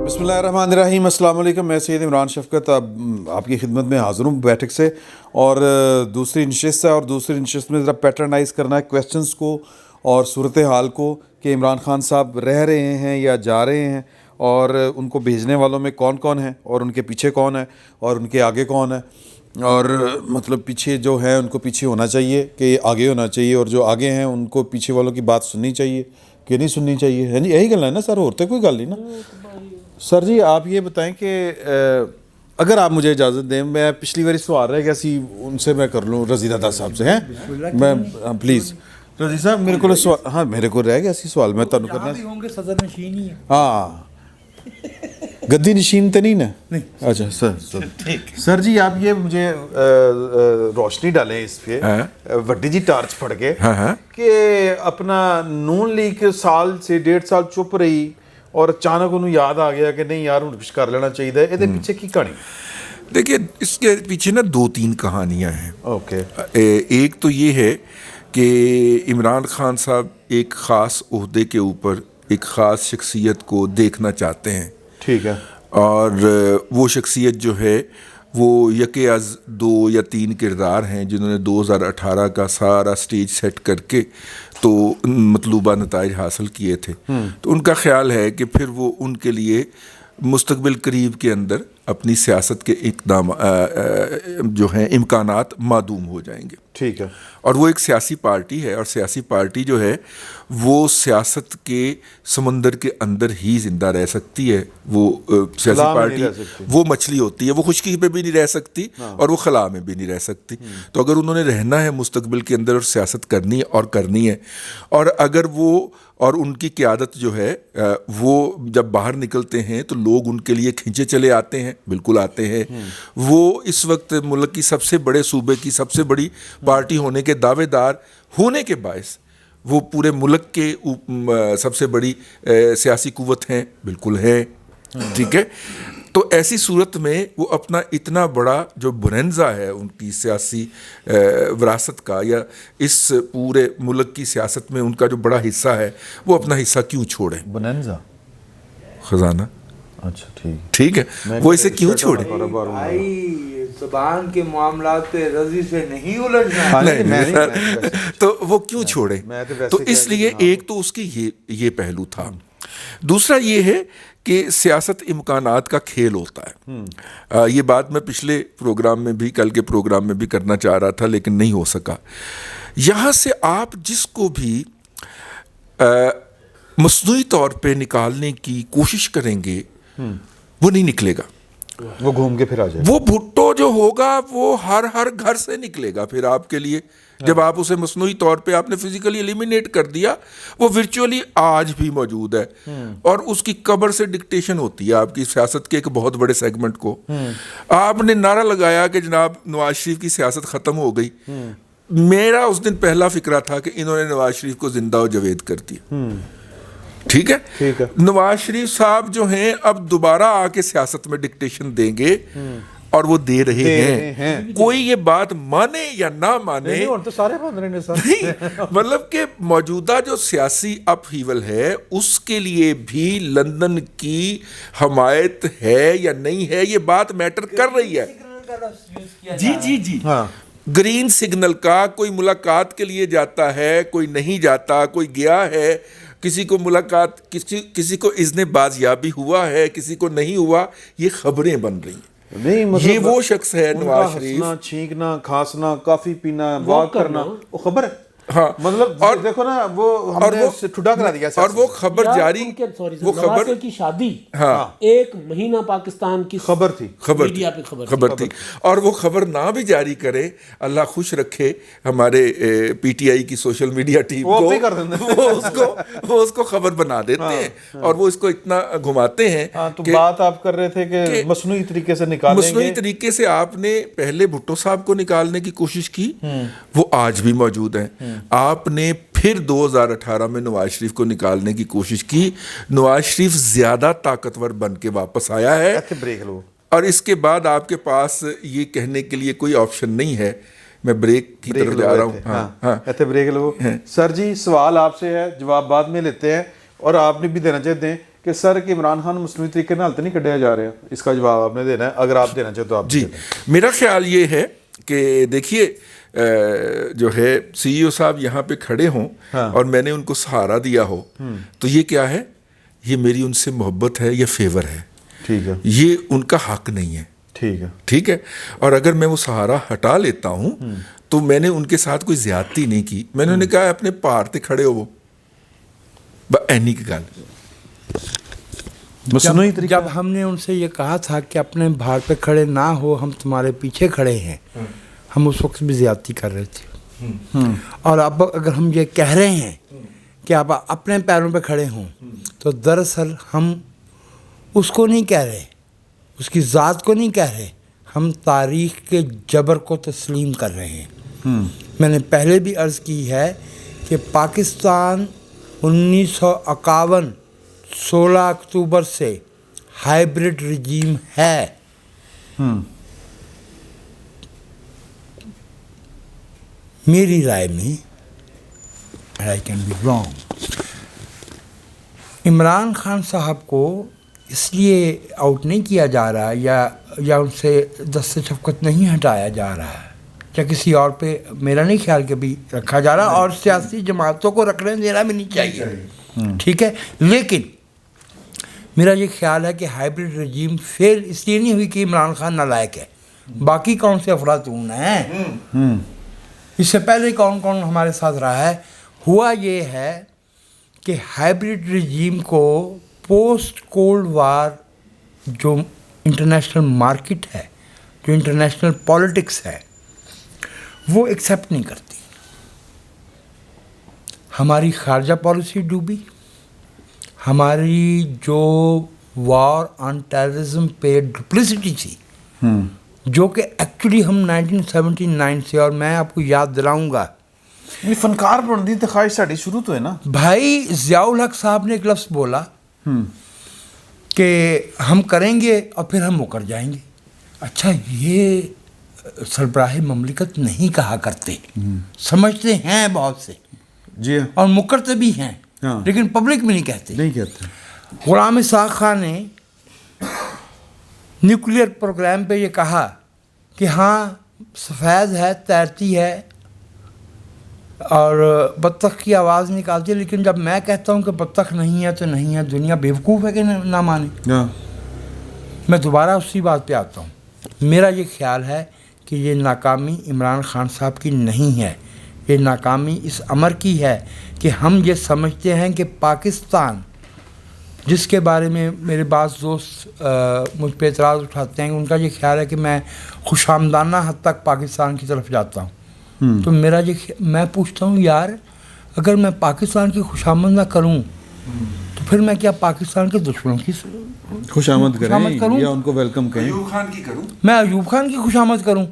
بسم اللہ الرحمن الرحیم. السلام علیکم. میں سید عمران شفقت اب آپ کی خدمت میں حاضر ہوں بیٹھک سے, اور دوسری نشست ہے, اور دوسری نشست میں ذرا پیٹرنائز کرنا ہے کویسچنس کو اور صورتحال کو کہ عمران خان صاحب رہ رہے ہیں یا جا رہے ہیں, اور ان کو بھیجنے والوں میں کون کون ہیں, اور ان کے پیچھے کون ہے, اور ان کے آگے کون ہے, اور مطلب پیچھے جو ہیں ان کو پیچھے ہونا چاہیے کہ آگے ہونا چاہیے, اور جو آگے ہیں ان کو پیچھے والوں کی بات سننی چاہیے کہ نہیں سننی چاہیے. ہے جی, یہی گل ہے نا سر, ہوتے کوئی گل نہیں نا. سر جی آپ یہ بتائیں کہ اگر آپ مجھے اجازت دیں, میں پچھلی باری سوال رہ گیا سی ان سے میں کر لوں رضی دادا صاحب سے. ہیں میں پلیز رضی صاحب میرے کو سوال, ہاں میرے کو رہ گیا سی سوال میں تانوں کرنا. ہاں گدی نشین تو نہیں نا. اچھا سر جی آپ یہ مجھے روشنی ڈالیں اس پہ وڈی جی ٹارچ پھڑ کے کہ اپنا نون لیگ سال سے 1.5 سال چپ رہی اور اچانک انہوں یاد آ گیا کہ نہیں یار ہوں کچھ کر لینا چاہیے. یہ پیچھے کی کہانی؟ دیکھیے اس کے پیچھے نا 2-3 کہانیاں ہیں. اوکے. ایک تو یہ ہے کہ عمران خان صاحب ایک خاص عہدے کے اوپر ایک خاص شخصیت کو دیکھنا چاہتے ہیں. ٹھیک ہے. اور وہ شخصیت جو ہے وہ یکے از 2 یا 3 کردار ہیں جنہوں نے 2018 کا سارا سٹیج سیٹ کر کے تو مطلوبہ نتائج حاصل کیے تھے. تو ان کا خیال ہے کہ پھر وہ ان کے لیے مستقبل قریب کے اندر اپنی سیاست کے اقدام جو ہیں امکانات معدوم ہو جائیں گے. ٹھیک ہے. اور وہ ایک سیاسی پارٹی ہے, اور سیاسی پارٹی جو ہے وہ سیاست کے سمندر کے اندر ہی زندہ رہ سکتی ہے. وہ سیاسی پارٹی وہ مچھلی ہوتی ہے, وہ خشکی پہ بھی نہیں رہ سکتی اور وہ خلا میں بھی نہیں رہ سکتی. تو اگر انہوں نے رہنا ہے مستقبل کے اندر اور سیاست کرنی ہے اور کرنی ہے, اور اگر وہ اور ان کی قیادت جو ہے وہ جب باہر نکلتے ہیں تو لوگ ان کے لیے کھینچے چلے آتے ہیں, بالکل آتے ہیں. وہ اس وقت ملک کی سب سے بڑے صوبے کی سب سے بڑی پارٹی ہونے کے دعوے دار ہونے کے باعث وہ پورے ملک کے سب سے بڑی سیاسی قوت ہیں, بالکل ہے. ٹھیک ہے. تو ایسی صورت میں وہ اپنا اتنا بڑا جو بوننزا ہے ان کی سیاسی وراثت کا, یا اس پورے ملک کی سیاست میں ان کا جو بڑا حصہ ہے, وہ اپنا حصہ کیوں چھوڑیں؟ بوننزا خزانہ. اچھا ٹھیک ہے, وہ اسے کیوں چھوڑیں؟ زبان کے معاملات پہ رضی سے نہیں الجھنا, تو وہ کیوں چھوڑیں؟ تو اس لیے ایک تو اس کی یہ پہلو تھا. دوسرا یہ ہے کہ سیاست امکانات کا کھیل ہوتا ہے. یہ بات میں پچھلے پروگرام میں بھی, کل کے پروگرام میں بھی کرنا چاہ رہا تھا لیکن نہیں ہو سکا. یہاں سے آپ جس کو بھی مصنوعی طور پہ نکالنے کی کوشش کریں گے وہ نہیں نکلے گا, وہ گھوم کے پھر آ جائے. وہ بھٹو جو ہوگا وہ ہر گھر سے نکلے گا پھر آپ کے لیے. جب آپ اسے مصنوعی طور پہ آپ نے فزیکلی ایلیمینیٹ کر دیا, وہ ورچولی آج بھی موجود ہے, اور اس کی قبر سے ڈکٹیشن ہوتی ہے آپ کی سیاست کے ایک بہت بڑے سیگمنٹ کو. آپ نے نعرہ لگایا کہ جناب نواز شریف کی سیاست ختم ہو گئی. میرا اس دن پہلا فکرہ تھا کہ انہوں نے نواز شریف کو زندہ و جاوید کر دیا. ٹھیک ہے. نواز شریف صاحب جو ہیں اب دوبارہ آ کے سیاست میں ڈکٹیشن دیں گے, اور وہ دے رہے ہیں. کوئی یہ بات مانے یا نہ مانے, مطلب کہ موجودہ جو سیاسی اپ ہیول ہے اس کے لیے بھی لندن کی حمایت ہے یا نہیں ہے, یہ بات میٹر کر رہی ہے. جی گرین سگنل کا, کوئی ملاقات کے لیے جاتا ہے, کوئی نہیں جاتا, کوئی گیا ہے, کسی کو ملاقات, کسی کو اذن بازیابی ہوا ہے, کسی کو نہیں ہوا, یہ خبریں بن رہی ہیں. یہ وہ شخص ہے نواز شریف. ہنسنا, چھینکنا, کھانسنا, کافی پینا, واک کرنا, وہ خبر ہے. ہاں مطلب دیکھو نا, وہ ہم نے ٹھڈا کرا دیا. اور وہ خبر جاری, وہ خبر کی شادی ہاں 1 مہینہ پاکستان کی خبر تھی, خبر تھی. اور وہ خبر نہ بھی جاری کرے, اللہ خوش رکھے ہمارے پی ٹی آئی کی سوشل میڈیا ٹیم کو, وہ اس کو خبر بنا دیتے ہیں, اور وہ اس کو اتنا گھماتے ہیں. تو بات آپ کر رہے تھے کہ مصنوعی طریقے سے نکالیں گے. مصنوعی طریقے سے آپ نے پہلے بھٹو صاحب کو نکالنے کی کوشش کی, وہ آج بھی موجود ہیں. آپ نے پھر 2018 میں نواز شریف کو نکالنے کی کوشش کی. نواز شریف زیادہ طاقتور بن کے واپس آیا ہے, اور اس کے بعد آپ کے پاس یہ کہنے کے لیے کوئی آپشن نہیں ہے. میں بریک کی طرف جا رہا ہوں. بریک لو. سر جی سوال آپ سے ہے, جواب بعد میں لیتے ہیں, اور آپ نے بھی دینا چاہتے ہیں کہ سر کہ عمران خان مصنوعی طریقے نال تو نہیں کڈیا جا رہا؟ اس کا جواب آپ نے دینا ہے، اگر آپ دینا چاہتے تو آپ جی میرا خیال یہ ہے کہ دیکھیے جو ہے سی ای او صاحب یہاں پہ کھڑے ہوں اور میں نے ان کو سہارا دیا ہو تو یہ کیا ہے؟ یہ میری ان سے محبت ہے یا فیور ہے؟ ٹھیک ہے، یہ ان کا حق نہیں ہے. ٹھیک ہے، ٹھیک ہے. اور اگر میں وہ سہارا ہٹا لیتا ہوں تو میں نے ان کے ساتھ کوئی زیادتی نہیں کی. میں نے انہیں کہا اپنے پار تے کھڑے ہو وہ اینی کی گل. مصنوعی طریقہ جب ہم نے ان سے یہ کہا تھا کہ اپنے بھار پہ کھڑے نہ ہو، ہم تمہارے پیچھے کھڑے ہیں، ہم اس وقت بھی زیادتی کر رہے تھے. اور اب اگر ہم یہ کہہ رہے ہیں کہ آپ اپنے پیروں پہ کھڑے ہوں تو دراصل ہم اس کو نہیں کہہ رہے، اس کی ذات کو نہیں کہہ رہے، ہم تاریخ کے جبر کو تسلیم کر رہے ہیں. میں نے پہلے بھی عرض کی ہے کہ پاکستان 1951 16 اکتوبر سے ہائیبرڈ رجیم ہے. میری رائے میں I can be wrong, Imran Khan صاحب کو اس لیے آؤٹ نہیں کیا جا رہا یا ان سے دست شفقت نہیں ہٹایا جا رہا ہے یا کسی اور پہ میرا نہیں خیال کہ بھی رکھا جا رہا، اور سیاسی جماعتوں کو رکھنے دینا بھی نہیں چاہیے. ٹھیک ہے، لیکن میرا یہ خیال ہے کہ ہائیبرڈ رجیم فیل اس لیے نہیں ہوئی کہ عمران خان نالائق ہے. باقی کون سے افلاطون ہیں؟ اس سے پہلے کون کون ہمارے ساتھ رہا ہے؟ ہوا یہ ہے کہ ہائیبرڈ رجیم کو پوسٹ کولڈ وار جو انٹرنیشنل مارکیٹ ہے، جو انٹرنیشنل پولیٹکس ہے، وہ ایکسیپٹ نہیں کرتی. ہماری خارجہ پالیسی ڈوبی، ہماری جو وار آن ٹیررزم پہ ڈپلیسٹی تھی، جو کہ ایکچولی ہم 1979 سے، اور میں آپ کو یاد دلاؤں گا، فنکار بن دی تو خواہش ساڑی شروع تو ہے نا. بھائی ضیاء الحق صاحب نے ایک لفظ بولا کہ ہم کریں گے اور پھر ہم مکر جائیں گے. اچھا، یہ سربراہ مملکت نہیں کہا کرتے، سمجھتے ہیں بہت سے، جی اور مکرتے بھی ہیں، لیکن پبلک میں نہیں کہتے. نہیں کہتے. غلام اسحاق خان نے نیوکلیئر پروگرام پہ یہ کہا کہ ہاں سفید ہے، تیرتی ہے اور بطخ کی آواز نکالتی ہے، لیکن جب میں کہتا ہوں کہ بطخ نہیں ہے تو نہیں ہے، دنیا بیوقوف ہے کہ نہ مانے. میں دوبارہ اسی بات پہ آتا ہوں. میرا یہ خیال ہے کہ یہ ناکامی عمران خان صاحب کی نہیں ہے، یہ ناکامی اس امر کی ہے کہ ہم یہ سمجھتے ہیں کہ پاکستان، جس کے بارے میں میرے بعض دوست مجھ پہ اعتراض اٹھاتے ہیں، ان کا یہ خیال ہے کہ میں خوش آمدانہ حد تک پاکستان کی طرف جاتا ہوں. تو میرا میں پوچھتا ہوں، یار اگر میں پاکستان کی خوش آمد نہ کروں تو پھر میں کیا پاکستان کے دشمنوں کی خوش آمد کروں یا ان کو ویلکم کریں؟ ایوب خان کی کروں، میں ایوب خان کی خوش آمد کروں،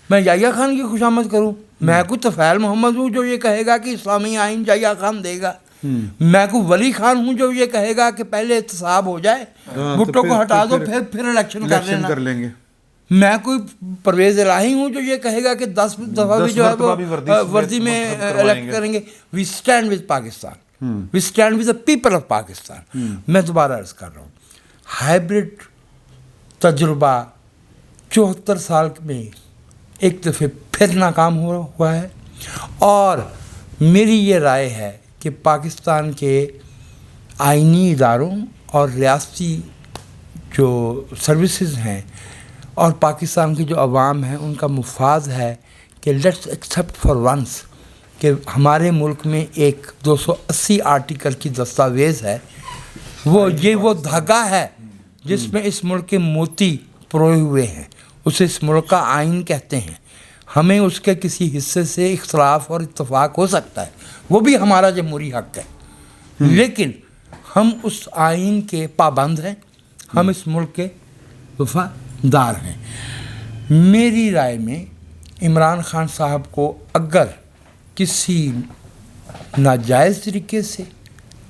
میں یحییٰ خان کی خوش آمد کروں؟ میں کوئی طفیل محمد ہوں جو یہ کہے گا کہ اسلامی آئین یحییٰ خان دے گا؟ میں کوئی ولی خان ہوں جو یہ کہے گا کہ پہلے احتساب ہو جائے، بھٹو کو ہٹا دو پھر الیکشن کر لیں گے؟ میں کوئی پرویز الہی ہوں جو یہ کہے گا کہ 10 دفعہ بھی جو ہے وہ وردی میں الیکٹ کریں گے؟ We stand with Pakistan, we stand with the people of Pakistan. میں دوبارہ عرض کر رہا ہوں، ہائیبرڈ تجربہ 74 سال میں ایک دفعہ پھر ناکام ہوا ہے. اور میری یہ رائے ہے کہ پاکستان کے آئینی اداروں اور ریاستی جو سروسز ہیں اور پاکستان کی جو عوام ہیں، ان کا مفاد ہے کہ لیٹس ایکسیپٹ فار ونس کہ ہمارے ملک میں ایک 280 آرٹیکل کی دستاویز ہے، وہ دھاگا ہے جس میں اس ملک کے موتی پروئے ہوئے ہیں، اسے اس ملک کا آئین کہتے ہیں. ہمیں اس کے کسی حصے سے اختلاف اور اتفاق ہو سکتا ہے، وہ بھی ہمارا جمہوری حق ہے، لیکن ہم اس آئین کے پابند ہیں، ہم اس ملک کے وفادار ہیں. میری رائے میں عمران خان صاحب کو اگر کسی ناجائز طریقے سے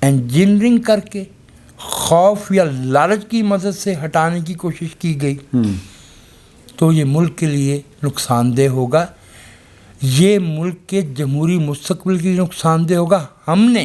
انجینئرنگ کر کے خوف یا لالچ کی مدد سے ہٹانے کی کوشش کی گئی تو یہ ملک کے لیے نقصان دہ ہوگا، یہ ملک کے جمہوری مستقبل کے لیے نقصان دہ ہوگا. ہم نے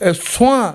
16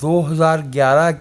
2011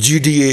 GDA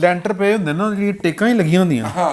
ਲੈਂਟਰ ਪਏ ਹੁੰਦੇ ਨਾ, ਜਿਹੜੀ ਟੇਕਾਂ ਹੀ ਲੱਗੀਆਂ ਹੁੰਦੀਆਂ, ਹਾਂ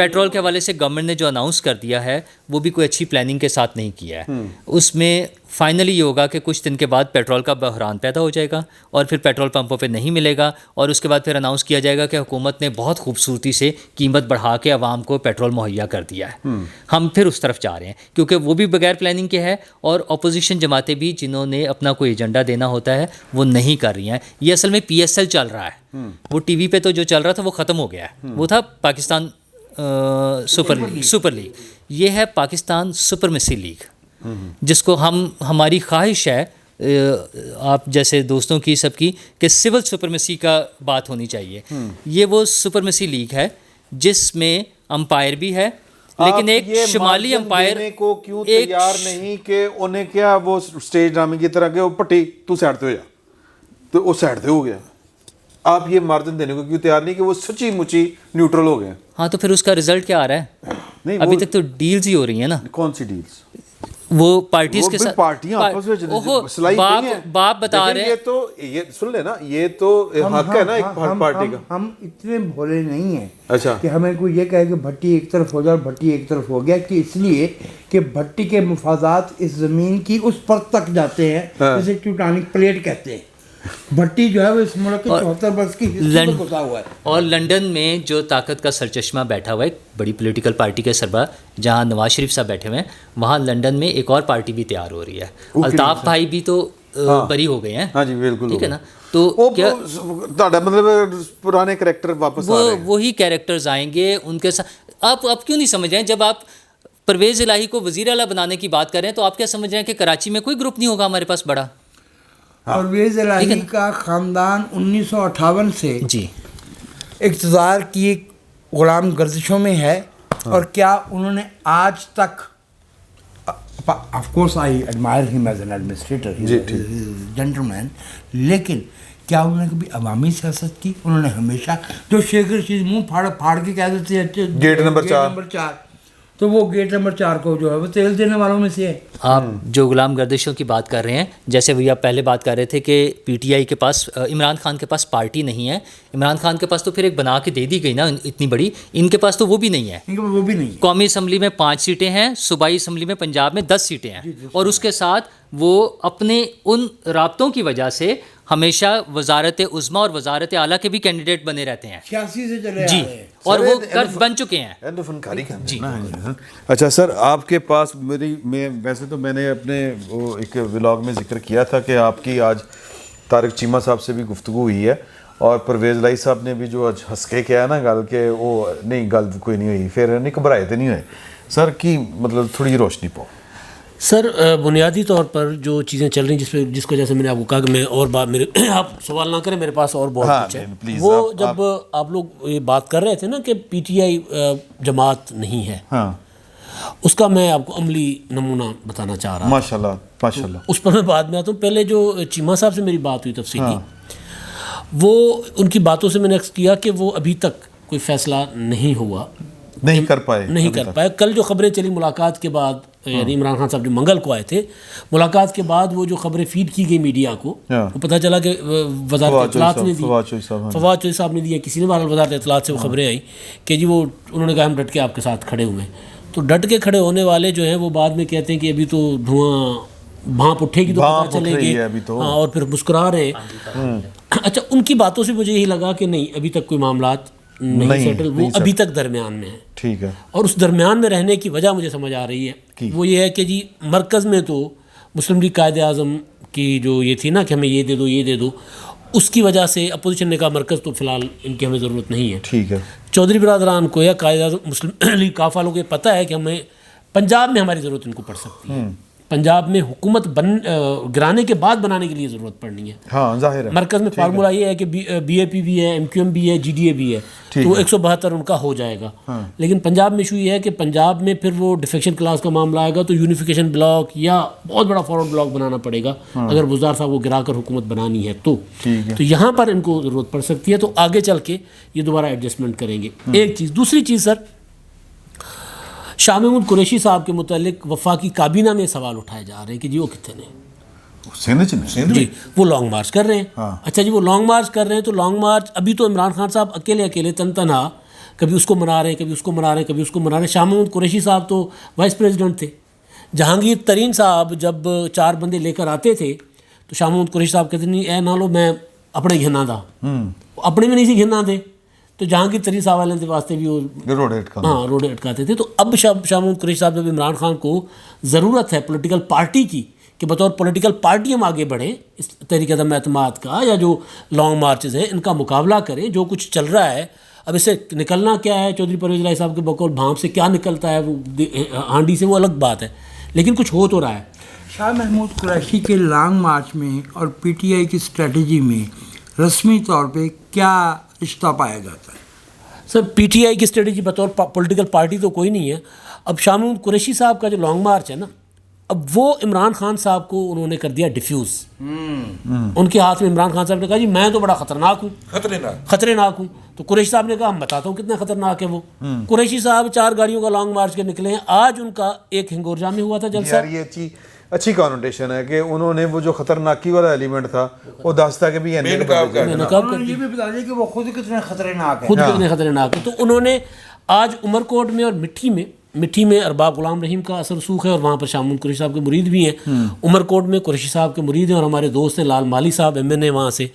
پیٹرول کے حوالے سے گورنمنٹ نے جو اناؤنس کر دیا ہے وہ بھی کوئی اچھی پلاننگ کے ساتھ نہیں کیا ہے. اس میں فائنلی یہ ہوگا کہ کچھ دن کے بعد پیٹرول کا بحران پیدا ہو جائے گا اور پھر پیٹرول پمپوں پہ نہیں ملے گا, اور اس کے بعد پھر اناؤنس کیا جائے گا کہ حکومت نے بہت خوبصورتی سے قیمت بڑھا کے عوام کو پیٹرول مہیا کر دیا ہے. ہم پھر اس طرف جا رہے ہیں کیونکہ وہ بھی بغیر پلاننگ کے ہے, اور اپوزیشن جماعتیں بھی جنہوں نے اپنا کوئی ایجنڈا دینا ہوتا ہے وہ نہیں کر رہی ہیں. یہ اصل میں PSL چل رہا ہے, وہ ٹی وی پہ تو جو چل رہا تھا وہ ختم ہو گیا ہے, وہ تھا پاکستان سپر لیگ. یہ ہے پاکستان سپرمیسی لیگ, جس کو ہماری خواہش ہے آپ جیسے دوستوں کی سب کی کہ سول سپرمیسی کا بات ہونی چاہیے. یہ وہ سپرمیسی لیگ ہے جس میں امپائر بھی ہے, لیکن ایک شمالی امپائر کو کیوں تیار نہیں کہ انہیں کیا وہ سٹیج ڈرامے کی طرح کہ وہ پٹی تو سائڈ پہ ہو جا, تو وہ سائڈ پہ ہو گیا. آپ یہ مارجن دینے کو کیوں تیار نہیں کہ وہ سچی مچی نیوٹرل ہو گئے؟ ہاں تو پھر اس کا رزلٹ کیا آ رہا ہے؟ نہیں ابھی تک تو ڈیلز ہی ہو رہی ہیں نا. کون سی ڈیلز؟ وہ پارٹیز کے ساتھ پارٹیاں آپس میں باپ بتا رہے ہیں. یہ تو یہ سن لے نا, یہ تو حق ہے نا ایک پارٹی کا. ہم اتنے بھولے نہیں ہیں اچھا کہ ہمیں کوئی یہ کہے کہ بھٹی ایک طرف ہو جائے اور بھٹی ایک طرف ہو گیا, کہ اس لیے کہ بھٹی کے مفادات اس زمین کی اس پرت تک جاتے ہیں جسے ٹیوٹانک پلیٹ کہتے ہیں. بھٹی جو ہے وہ اس ملک کے 74 برس کی ہسٹری میں گھسا ہوا ہے. اور لنڈن میں جو طاقت کا سرچشمہ بیٹھا ہوا ہے, ایک بڑی پولیٹیکل پارٹی کے سربراہ جہاں نواز شریف صاحب بیٹھے ہوئے ہیں, وہاں لنڈن میں ایک اور پارٹی بھی تیار ہو رہی ہے. الطاف بھائی بھی تو بری ہو گئے ہیں. ہاں جی بالکل, ٹھیک ہے نا. تو کیا مطلب پرانے کریکٹر واپس آ رہے ہیں, وہی کیریکٹرز آئیں گے ان کے ساتھ. آپ کیوں نہیں سمجھ رہے ہیں جب آپ پرویز الہی کو وزیر اعلیٰ بنانے کی بات کر رہے ہیں تو آپ کیا سمجھ رہے ہیں کہ کراچی میں کوئی گروپ نہیں ہوگا ہمارے پاس بڑا؟ پرویز الہی کا خاندان 1958 سے جی اقتدار کی غلام گردشوں میں ہے, اور کیا انہوں نے آج تک, آف کورس آئی ایڈمائر ہم ایز این ایڈمنسٹریٹر, جنٹل مین, لیکن کیا انہوں نے کبھی عوامی سیاست کی؟ انہوں نے ہمیشہ جو شیخ رشید منہ پھاڑ کے کہہ دیتے ہیں گیٹ نمبر 4, تو وہ گیٹ نمبر 4 کو جو ہے وہ تیل دینے والوں میں سے ہے. آپ جو غلام گردشوں کی بات کر رہے ہیں, جیسے وہی آپ پہلے بات کر رہے تھے کہ PTI کے پاس, عمران خان کے پاس پارٹی نہیں ہے. عمران خان کے پاس تو پھر ایک بنا کے دے دی گئی نا اتنی بڑی, ان کے پاس تو وہ بھی نہیں ہے. وہ بھی نہیں. قومی اسمبلی میں 5 سیٹیں ہیں, صوبائی اسمبلی میں پنجاب میں 10 سیٹیں ہیں, اور اس کے ساتھ وہ اپنے ان رابطوں کی وجہ سے ہمیشہ وزارت عظمیٰ اور وزارت اعلیٰ کے بھی کینڈیڈیٹ بنے رہتے ہیں. 86 سے چلے جی, اور وہ بن چکے ہیں. جی اچھا سر, آپ کے پاس میں ویسے تو میں نے اپنے وہ ایک ولاگ میں ذکر کیا تھا کہ آپ کی آج طارق چیمہ صاحب سے بھی گفتگو ہوئی ہے, اور پرویز الہی صاحب نے بھی جو آج ہنس کے کیا ہے نا گل کہ وہ نہیں گل کوئی نہیں ہوئی, پھر نہیں گھبرائے تو نہیں ہوئے. سر کی مطلب تھوڑی روشنی پاؤ. سر بنیادی طور پر جو چیزیں چل رہی ہیں جس کو جیسے میں نے آپ کو کہا کہ میں اور بات میرے آپ سوال نہ کریں, میرے پاس اور بہت کچھ ہے. وہ جب آپ لوگ یہ بات کر رہے تھے نا کہ PTI جماعت نہیں ہے, ہاں, اس کا میں آپ کو عملی نمونہ بتانا چاہ رہا ہوں. ماشاءاللہ اس پر میں بعد میں آتا ہوں. پہلے جو چیمہ صاحب سے میری بات ہوئی تفصیلی, وہ ان کی باتوں سے میں نے عکس کیا کہ وہ ابھی تک کوئی فیصلہ نہیں ہوا, نہیں کر پائے. کل جو خبریں چلی ملاقات کے بعد, یعنی عمران خان صاحب جو منگل کو آئے تھے, ملاقات کے بعد وہ جو خبریں فیڈ کی گئی میڈیا کو, وہ پتہ چلا کہ وزارت اطلاعات نے دی, فواد چوہی صاحب نے دیا, کسی نے بہرحال وزارت اطلاعات سے وہ خبریں آئیں کہ جی وہ انہوں نے کہا ہم ڈٹ کے آپ کے ساتھ کھڑے ہوئے ہیں. تو ڈٹ کے کھڑے ہونے والے جو ہیں وہ بعد میں کہتے ہیں کہ ابھی تو دھواں بھانپ اٹھے گی تو پتہ چلے گی, ہاں, اور پھر مسکرا رہے ہیں. اچھا, ان کی باتوں سے مجھے یہی لگا کہ نہیں ابھی تک کوئی معاملات نہیں سیٹل, وہ ابھی تک درمیان میں ہے. ٹھیک ہے. اور اس درمیان میں رہنے کی وجہ مجھے سمجھ آ رہی ہے, وہ یہ ہے کہ جی مرکز میں تو مسلم لیگ قائد اعظم کی جو یہ تھی نا کہ ہمیں یہ دے دو یہ دے دو, اس کی وجہ سے اپوزیشن نے کہا مرکز تو فی الحال ان کی ہمیں ضرورت نہیں ہے. ٹھیک ہے. چودھری برادران کو یا قائد اعظم مسلم لیگ کاف والوں کو یہ پتہ ہے کہ ہمیں پنجاب میں ہماری ضرورت ان کو پڑ سکتی ہے, پنجاب میں حکومت گرانے کے بعد بنانے کے لیے ضرورت پڑنی ہے. ہاں ظاہر ہے. مرکز میں فارمولہ یہ ہے کہ BAP بھی ہے, MQM بھی ہے, GDA بھی ہے, تو 172 ان کا ہو جائے گا. لیکن پنجاب میں ایشو یہ ہے کہ پنجاب میں پھر وہ ڈیفیکشن کلاس کا معاملہ آئے گا تو یونیفیکیشن بلاک یا بہت بڑا فارورڈ بلاک بنانا پڑے گا اگر وزار صاحب کو گرا کر حکومت بنانی ہے تو یہاں پر ان کو ضرورت پڑ سکتی ہے. تو آگے چل کے یہ دوبارہ ایڈجسٹمنٹ کریں گے. ایک چیز. دوسری چیز سر, شاہ محمود قریشی صاحب کے متعلق وفاقی کابینہ میں سوال اٹھائے جا رہے ہیں کہ جی وہ کتنے ہیں, جی وہ لانگ مارچ کر رہے ہیں. اچھا جی, وہ لانگ مارچ کر رہے ہیں تو لانگ مارچ ابھی تو عمران خان صاحب اکیلے تن تنہا کبھی اس کو منا رہے ہیں، کبھی اس کو منا رہے ہیں، کبھی اس کو منا رہے ہیں. شاہ محمود قریشی صاحب تو وائس پریزیڈنٹ تھے. جہانگیر ترین صاحب جب 4 بندے لے کر آتے تھے تو شاہ محمود قریشی صاحب کہتے نہیں اے نہ لو میں اپنے گھنا تھا، اپنے بھی نہیں سی گھنا تھے. تو جہانگیر ترین صاحب والے کے واسطے بھی وہ روڈ اٹکاتے تھے. تو اب شاہ محمود قریشی صاحب جب عمران خان کو ضرورت ہے پولیٹیکل پارٹی کی کہ بطور پولیٹیکل پارٹی ہم آگے بڑھیں، اس تحریک عدم اعتماد کا یا جو لانگ مارچز ہیں ان کا مقابلہ کریں، جو کچھ چل رہا ہے اب اس سے نکلنا کیا ہے، چودھری پرویز الہی صاحب کے بقول بھانپ سے کیا نکلتا ہے وہ ہانڈی سے وہ الگ بات ہے، لیکن کچھ ہو تو رہا ہے. شاہ محمود قریشی کے لانگ مارچ میں اور پی ٹی آئی کی اسٹریٹجی میں رسمی طور پہ کیا رشتہ پایا جاتا ہے؟ سر پی ٹی آئی کی اسٹریٹجی بطور پولیٹیکل پارٹی تو کوئی نہیں ہے. اب شاہ محمود قریشی صاحب کا جو لانگ مارچ ہے نا، اب وہ عمران خان صاحب کو انہوں نے کر دیا ڈیفیوز. ان کے ہاتھ میں عمران خان صاحب نے کہا جی میں تو بڑا خطرناک ہوں. تو قریشی صاحب نے کہا ہم بتاتا ہوں کتنا خطرناک ہے وہ. قریشی صاحب 4 گاڑیوں کا لانگ مارچ کے نکلے ہیں. آج ان کا ایک ہنگورجا میں ہوا تھا جلسہ. یہ اچھی کانوٹیشن ہے کہ انہوں نے وہ جو خطرناکی والا ایلیمنٹ تھا وہ داستا کے بھی یہ بھی بتا دیا کہ وہ خود کتنے خطرناک ہے. تو انہوں نے آج عمر کوٹ میں اور مٹھی میں ارباب غلام رحیم کا اثر رسوخ ہے اور وہاں پر شاہ محمود قریشی صاحب کے مرید بھی ہیں. عمر کوٹ میں قریشی صاحب کے مرید ہیں اور ہمارے دوست ہیں لال مالی صاحب MNA وہاں سے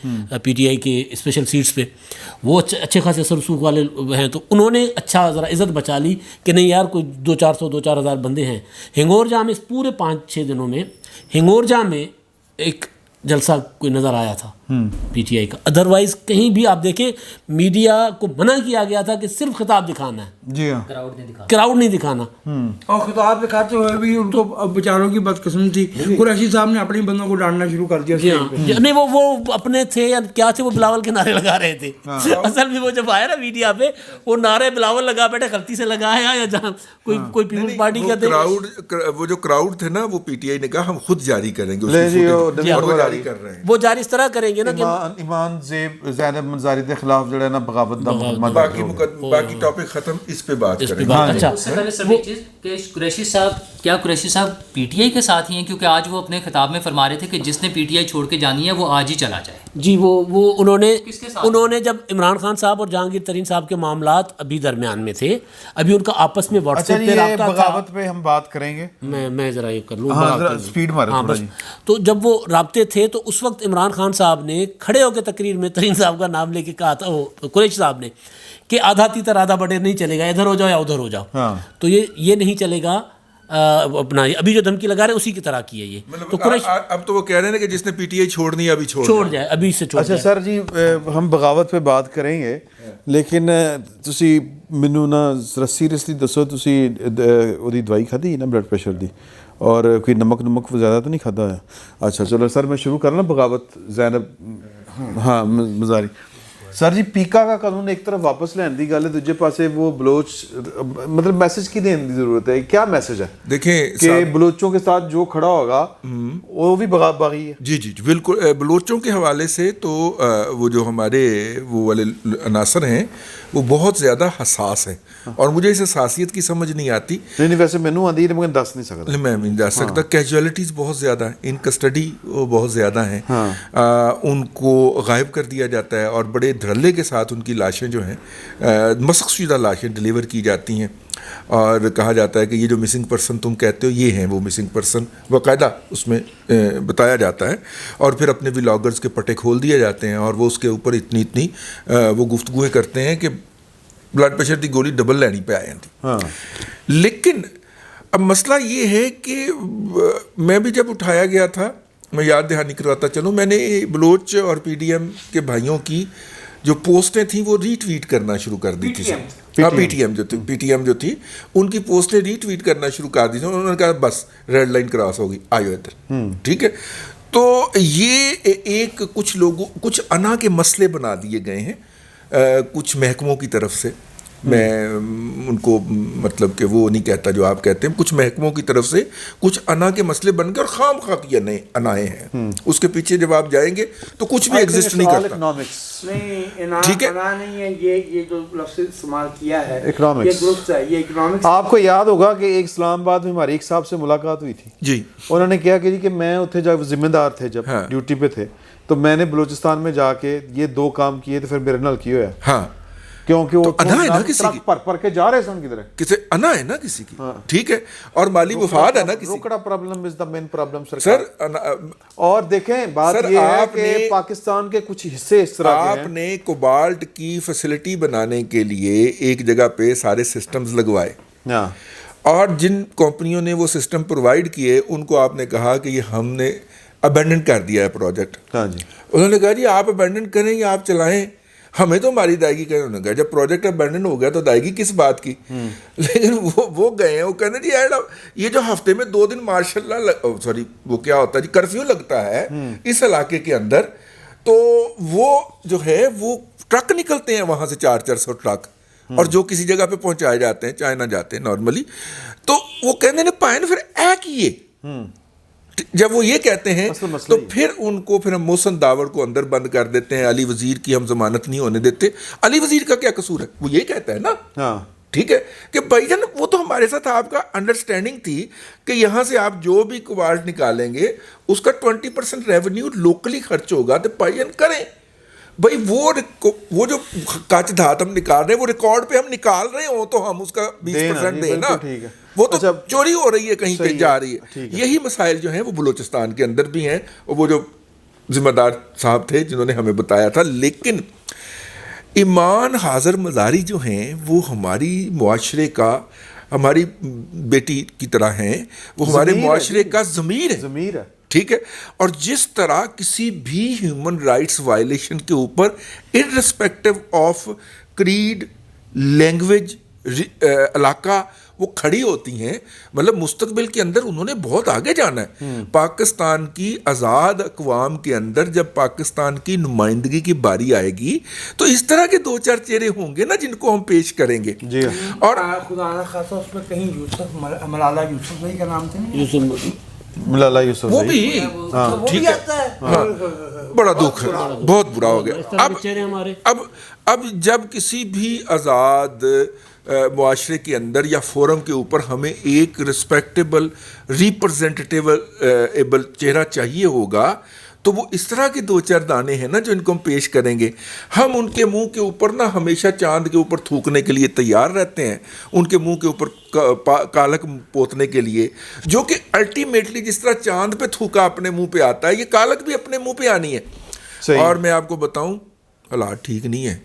پی ٹی آئی کے اسپیشل سیٹس پہ، وہ اچھے خاصے اثر رسوخ والے ہیں. تو انہوں نے اچھا ذرا عزت بچا لی کہ نہیں یار کوئی 2-4 ہزار بندے ہیں. ہنگورجا میں اس پورے 5-6 دنوں میں ہنگورجا میں ایک جلسہ کوئی نظر آیا تھا پی ٹی آئی کا. ادروائز کہیں بھی آپ دیکھیں میڈیا کو منع کیا گیا تھا کہ صرف خطاب دکھانا ہے، جی ہاں کراؤڈ نہیں دکھانا. اور خطاب دکھاتے ہوئے بھی ان کو بیچاروں کی بدقسمتی تھی، قریشی صاحب نے اپنے بندوں کو ڈانٹنا شروع کر دیا. نہیں وہ اپنے تھے یا کیا تھے، وہ بلاول کے نعرے لگا رہے تھے. اصل میں وہ جب آیا نا میڈیا پہ وہ نعرے بلاول لگا بیٹھے، غلطی سے لگایا یا جہاں کوئی پیپلز پارٹی کا تھے. وہ جو کراؤڈ تھے نا وہ پی ٹی آئی نے کہا ہم خود جاری کریں گے، وہ جاری کر رہے ہیں. وہ جاری اس طرح کریں گے نا کہ ایمان زینب منظاری کے خلاف جو ہے نا بغاوت باقی ٹاپک ختم، اس پہ بات کریں گے. اچھا اس سے پہلے سر ایک چیز کہ قریشی صاحب پی ٹی آئی کے ساتھ ہی ہیں، کیونکہ آج وہ اپنے خطاب میں فرما رہے تھے کہ جس نے پی ٹی آئی چھوڑ کے جانی ہے وہ آج ہی چلا جائے. جی وہ انہوں نے جب عمران خان صاحب اور جہانگیر ترین صاحب کے معاملات ابھی درمیان میں تھے، ابھی ان کا آپس میں واٹس ایپ پہ رابطہ تھا. بغاوت پہ ہم بات کریں گے، میں ذرا یہ کر لوں سپیڈ مارے. تو جب وہ رابطے تھے تو اس وقت عمران خان صاحب نے کھڑے ہو کے تقریر میں ترین صاحب کا نام لے کے کہا تھا، وہ قریشی صاحب نے، کہ آدھا تیتر آدھا بٹیر نہیں چلے گا، ادھر ہو جاؤ یا ادھر ہو جاؤ. تو یہ نہیں چلے گا. اپنا ابھی جو دھمکی لگا رہے ہیں اسی کی طرح کی ہے یہ. تو اب تو وہ کہہ رہے ہیں کہ جس نے پی ٹی آئی چھوڑنی ہے ابھی چھوڑ جائے، ابھی سے چھوڑ جائے. اچھا سر جی ہم بغاوت پہ بات کریں گے، لیکن تسی مینوں نا ذرا سیریسلی دسو تسی ਉਹਦੀ ਦਵਾਈ ਖਾਧੀ ਨਾ بلڈ پریشر دی اور کوئی نمک زیادہ تو نہیں کھادا ہے؟ اچھا چلو سر میں شروع کرنا بغاوت زینب ہاں مزاری. سر جی پیکا کا قانون ایک طرف واپس لین دی گل ہے، دوجے پاسے وہ بلوچ مطلب میسج کی دین دی ضرورت ہے. کیا میسج ہے؟ دیکھیں کہ بلوچوں کے ساتھ جو کھڑا ہوگا وہ بھی باغی ہے. جی بالکل. بلوچوں کے حوالے سے تو وہ جو ہمارے وہ والے عناصر ہیں وہ بہت زیادہ حساس ہیں اور مجھے اس حساسیت کی سمجھ نہیں آتی. نہیں ویسے مینوں آندی ہے، دس نہیں سکتا، میں نہیں جا سکتا. کیجولیٹیز بہت زیادہ ہیں، ان کسٹڈی وہ بہت زیادہ ہیں. ان کو غائب کر دیا جاتا ہے اور بڑے دھڑلے کے ساتھ ان کی لاشیں جو ہیں مسخ شدہ لاشیں ڈیلیور کی جاتی ہیں اور کہا جاتا ہے کہ یہ جو مسنگ پرسن تم کہتے ہو یہ ہیں وہ مسنگ پرسن، باقاعدہ اس میں بتایا جاتا ہے. اور پھر اپنے ولاگرز کے پٹے کھول دیے جاتے ہیں اور وہ اس کے اوپر اتنی وہ گفتگویں کرتے ہیں کہ بلڈ پریشر کی گولی ڈبل لینی پہ آ جاتی. لیکن اب مسئلہ یہ ہے کہ میں بھی جب اٹھایا گیا تھا، میں یاد دہانی کرواتا چلوں، میں نے بلوچ اور پی ڈی ایم کے بھائیوں کی جو پوسٹیں تھیں وہ ری ٹویٹ کرنا شروع کر دی تھی. پی ٹی ایم جو تھی ان کی پوسٹیں ری ٹویٹ کرنا شروع کر دی تھی. انہوں نے کہا بس ریڈ لائن کراس ہوگی، آئیو ادھر. ٹھیک ہے، تو یہ ایک کچھ لوگوں کچھ انا کے مسئلے بنا دیے گئے ہیں کچھ محکموں کی طرف سے. میں ان کو مطلب کہ وہ نہیں کہتا جو آپ کہتے ہیں، کچھ محکموں کی طرف سے کچھ انا کے مسئلے بن گئے اور خام خواہ کی انائیں ہیں. اس کے پیچھے جب آپ جائیں گے تو کچھ بھی ایگزسٹ نہیں کرتا. ٹھیک ہے، یہ جو لفظ استعمال کیا ہے اکنامکس، یہ درست ہے، یہ اکنامکس. آپ کو یاد ہوگا کہ ایک اسلام آباد میں ہماری ایک صاحب سے ملاقات ہوئی تھی. جی، انہوں نے کیا کہ میں اتنے جب ذمہ دار تھے، جب ڈیوٹی پہ تھے، تو میں نے بلوچستان میں جا کے یہ 2 کام کیے تو پھر میرے نال کی ہوا. ہاں کیونکہ وہ انا ہے نا کسی کی، پر کے جا رہے ہیں کی طرح، کسی انا ہے نا کسی کی، ٹھیک ہے، اور مالی مفاد ہے نا کسی، روکڑا problem is the main problem sir. اور دیکھیں بات یہ ہے کہ پاکستان کے کچھ حصے اس طرح کے ہیں، آپ نے کوبالٹ کی فیسلٹی بنانے کے لیے ایک جگہ پہ سارے سسٹمز لگوائے، اور جن کمپنیوں نے وہ سسٹم پرووائڈ کیے ان کو آپ نے کہا کہ یہ ہم نے ابینڈن کر دیا ہے پروجیکٹ۔ انہوں نے کہا جی آپ ابینڈن کریں یا آپ چلائیں، ہمیں تو ہماری ادائیگی کریں۔ انہوں نے کہا جب پروجیکٹ ابینڈن ہو گیا تو ادائیگی کس بات کی؟ لیکن وہ گئے ہیں، وہ کہنے جی یہ جو ہفتے میں 2 دن مارشل لا سوری وہ کیا ہوتا ہے جی کرفیو لگتا ہے اس علاقے کے اندر، تو وہ جو ہے وہ ٹرک نکلتے ہیں وہاں سے 400 ٹرک، اور جو کسی جگہ پہ پہنچائے جاتے ہیں چائنا جاتے ہیں نارملی، تو وہ کہنے نے پائن پھر اے کیے، جب وہ یہ کہتے ہیں تو پھر ان کو پھر ہم محسن داور کو اندر بند کر دیتے ہیں، علی وزیر کی ہم ضمانت نہیں ہونے دیتے۔ علی وزیر کا کیا قصور ہے؟ وہ یہ کہتا ہے نا، ٹھیک ہے، کہ بھائی جان وہ تو ہمارے ساتھ آپ کا انڈرسٹینڈنگ تھی کہ یہاں سے آپ جو بھی کوبالٹ نکالیں گے اس کا 20% ریونیو لوکلی خرچ ہوگا، تو بھائی جان کریں بھائی، وہ جو کچ دھات ہم نکال رہے ہیں وہ ریکارڈ پہ ہم نکال رہے ہوں تو ہم اس کا 20% دیں نا، وہ تو چوری ہو رہی ہے کہیں پہ جا رہی ہے۔ یہی مسائل جو ہیں وہ بلوچستان کے اندر بھی ہیں، اور وہ جو ذمہ دار صاحب تھے جنہوں نے ہمیں بتایا تھا۔ لیکن ایمان حاضر مزاری جو ہیں وہ ہماری معاشرے کا، ہماری بیٹی کی طرح ہیں، وہ ہمارے معاشرے کا ضمیر ہے، ٹھیک ہے، اور جس طرح کسی بھی ہیومن رائٹس وائلیشن کے اوپر ارسپیکٹو آف کریڈ، لینگویج، علاقہ وہ کھڑی ہوتی ہیں، مطلب مستقبل کے اندر انہوں نے بہت آگے جانا ہے۔ پاکستان کی آزاد اقوام کے اندر جب پاکستان کی نمائندگی کی باری آئے گی تو اس طرح کے 2-4 چہرے ہوں گے نا جن کو ہم پیش کریں گے۔ اور خدا نہ خاصا اس میں کہیں یوسف ملالہ یوسف بھائی کا نام تھا ملالہ یوسف وہ بھی ٹھیک ہے، بڑا دکھ ہے، بہت برا ہو گیا۔ اب جب کسی بھی آزاد معاشرے کے اندر یا فورم کے اوپر ہمیں ایک رسپیکٹیبل ریپرزینٹیبل چہرہ چاہیے ہوگا تو وہ اس طرح کے 2-4 دانے ہیں نا جو ان کو ہم پیش کریں گے۔ ہم ان کے منہ کے اوپر نا ہمیشہ چاند کے اوپر تھوکنے کے لیے تیار رہتے ہیں، ان کے منہ کے اوپر کالک پوتنے کے لیے، جو کہ الٹیمیٹلی جس طرح چاند پہ تھوکا اپنے منہ پہ آتا ہے، یہ کالک بھی اپنے منہ پہ آنی ہے۔ اور میں آپ کو بتاؤں حالات ٹھیک نہیں ہے،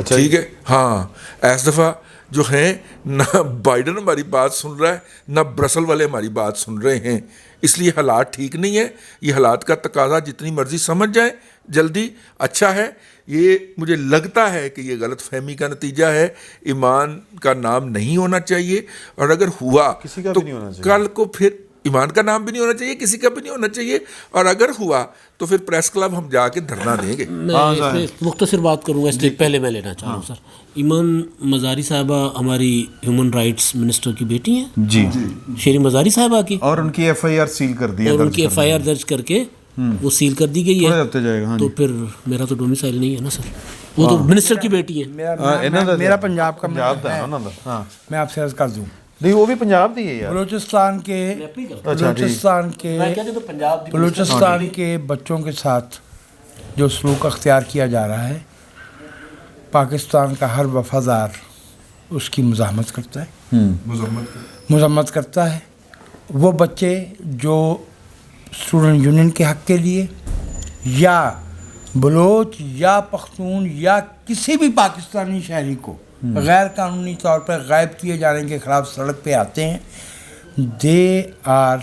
ٹھیک ہے، ہاں اس دفعہ جو ہیں نہ بائیڈن ہماری بات سن رہا ہے نہ برسل والے ہماری بات سن رہے ہیں، اس لیے حالات ٹھیک نہیں ہے۔ یہ حالات کا تقاضا جتنی مرضی سمجھ جائیں جلدی اچھا ہے، یہ مجھے لگتا ہے کہ یہ غلط فہمی کا نتیجہ ہے۔ ایمان کا نام نہیں ہونا چاہیے، اور اگر ہوا تو کل کو پھر ایمان کا نام بھی نہیں ہونا چاہیے، کسی کا بھی نہیں ہونا چاہیے، اور اگر ہوا تو پھر پریس کلب ہم جا کے دھرنا دیں گے۔ میں اس میں مختصر بات کروں گا، اس سے پہلے میں لینا چاہ رہا ہوں سر، ایمان مزاری صاحبہ ہماری ہیومن رائٹس منسٹر کی بیٹی ہیں جی، شیریں مزاری صاحبہ کی، اور ان کی FIR سیل کر دی ہے، اور ان کی FIR درج کر کے وہ سیل کر دی گئی ہے، تو پھر میرا تو ڈومیسائل نہیں ہے نا سر، وہ تو منسٹر کی بیٹی ہے۔ میرا پنجاب کا میں آپ سے عرض کر دوں، نہیں وہ بھی پنجاب دی ہے یار، بلوچستان کے بچوں کے ساتھ جو سلوک اختیار کیا جا رہا ہے، پاکستان کا ہر وفادار اس کی مزاحمت کرتا ہے، مذمت کرتا ہے۔ وہ بچے جو اسٹوڈنٹ یونین کے حق کے لیے یا بلوچ یا پختون یا کسی بھی پاکستانی شہری کو غیر قانونی طور پر غائب کیے جانے کے خلاف سڑک پہ آتے ہیں، they are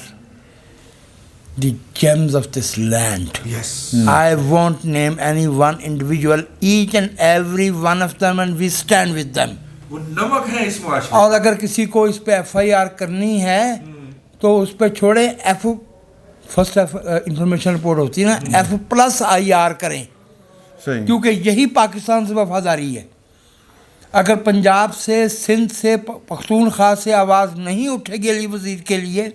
the gems of this land. Yes. I won't name any one individual, each and every one of them, and we stand with them. وہ نمک ہے اس معاشرے، اور اگر کسی کو اس پہ FIR کرنی ہے تو اس پہ چھوڑیں، فرسٹ انفارمیشن رپورٹ ہوتی ہے نا، F+IR کریں، کیونکہ یہی پاکستان سے وفاداری ہے۔ اگر پنجاب سے، سندھ سے، پختونخوا سے آواز نہیں اٹھے گی علی وزیر کے لیے،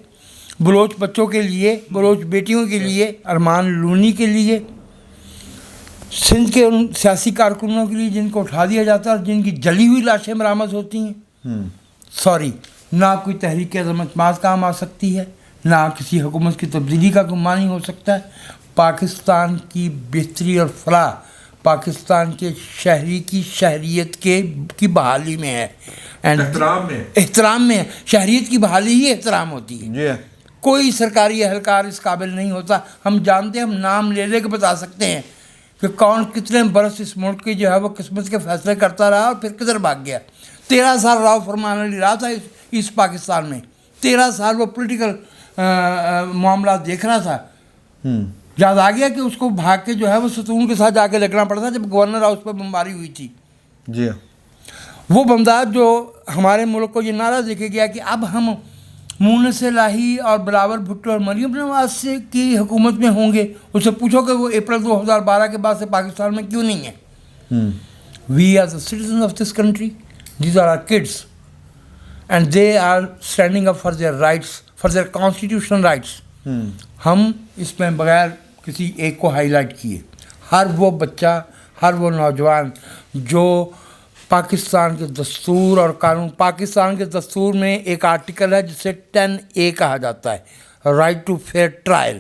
بلوچ بچوں کے لیے، بلوچ بیٹیوں کے لیے، ارمان لونی کے لیے، سندھ کے ان سیاسی کارکنوں کے لیے جن کو اٹھا دیا جاتا ہے اور جن کی جلی ہوئی لاشیں برآمد ہوتی ہیں، سوری، نہ کوئی تحریک عدم اعتماد کام آ سکتی ہے، نہ کسی حکومت کی تبدیلی کا کوئی معنی ہو سکتا ہے۔ پاکستان کی بہتری اور فلاح پاکستان کے شہری کی شہریت کی بحالی میں ہے، احترام میں ہے. شہریت کی بحالی ہی احترام ہوتی ہے. جی کوئی سرکاری اہلکار اس قابل نہیں ہوتا. ہم جانتے ہیں، ہم نام لے کے بتا سکتے ہیں کہ کون کتنے برس اس ملک کی جو ہے وہ قسمت کے فیصلے کرتا رہا اور پھر کدھر بھاگ گیا. 13 سال راؤ فرمان علی رہا تھا اس پاکستان میں. 13 سال وہ پولیٹیکل معاملات دیکھ رہا تھا. یاد آ گیا کہ اس کو بھاگ کے جو ہے وہ ستون کے ساتھ جا کے لگنا پڑا تھا جب گورنر ہاؤس پہ بمباری ہوئی تھی. جی وہ بمداد جو ہمارے ملک کو یہ نعرہ دیکھے گیا کہ اب ہم مونس الہی اور بلاول بھٹو اور مریم نواز سے کی حکومت میں ہوں گے. اس سے پوچھو کہ وہ اپریل 2012 کے بعد سے پاکستان میں کیوں نہیں ہے. We are the citizen of this country, these are our kids and they are standing up for their rights, for their constitutional rights. ہم اس میں بغیر کسی ایک کو ہائی لائٹ کیے، ہر وہ بچہ، ہر وہ نوجوان جو پاکستان کے دستور اور قانون، پاکستان کے دستور میں ایک آرٹیکل ہے جسے 10A کہا جاتا ہے، رائٹ ٹو فیئر ٹرائل.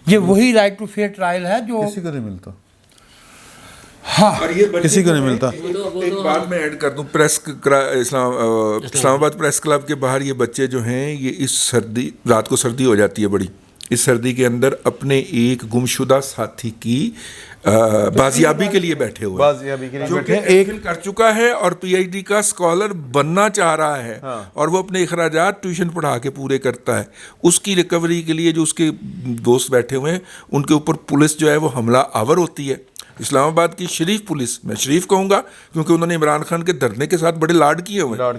یہ وہی رائٹ ٹو فیئر ٹرائل ہے جو کسی کو نہیں ملتا. ہاں اور یہ بچے کسی کو نہیں ملتا. ایک بات میں ایڈ کر دوں، اسلام آباد پریس کلب کے باہر یہ بچے جو ہیں، یہ اس سردی، رات کو سردی ہو جاتی ہے بڑی، اس سردی کے اندر اپنے ایک گمشدہ ساتھی کی بازیابی کے لیے بیٹھے ہوئے، بازیابی کے لیے جو بیٹھے کہ ایک کر چکا ہے اور پی ایچ ڈی کا اسکالر بننا چاہ رہا ہے، اور وہ اپنے اخراجات ٹیوشن پڑھا کے پورے کرتا ہے. اس کی ریکوری کے لیے جو اس کے دوست بیٹھے ہوئے ہیں، ان کے اوپر پولیس جو ہے وہ حملہ آور ہوتی ہے. اسلام آباد کی شریف پولیس، میں شریف کہوں گا کیونکہ انہوں نے عمران خان کے دھرنے کے ساتھ بڑے لاڈ کیے ہوئے ہیں.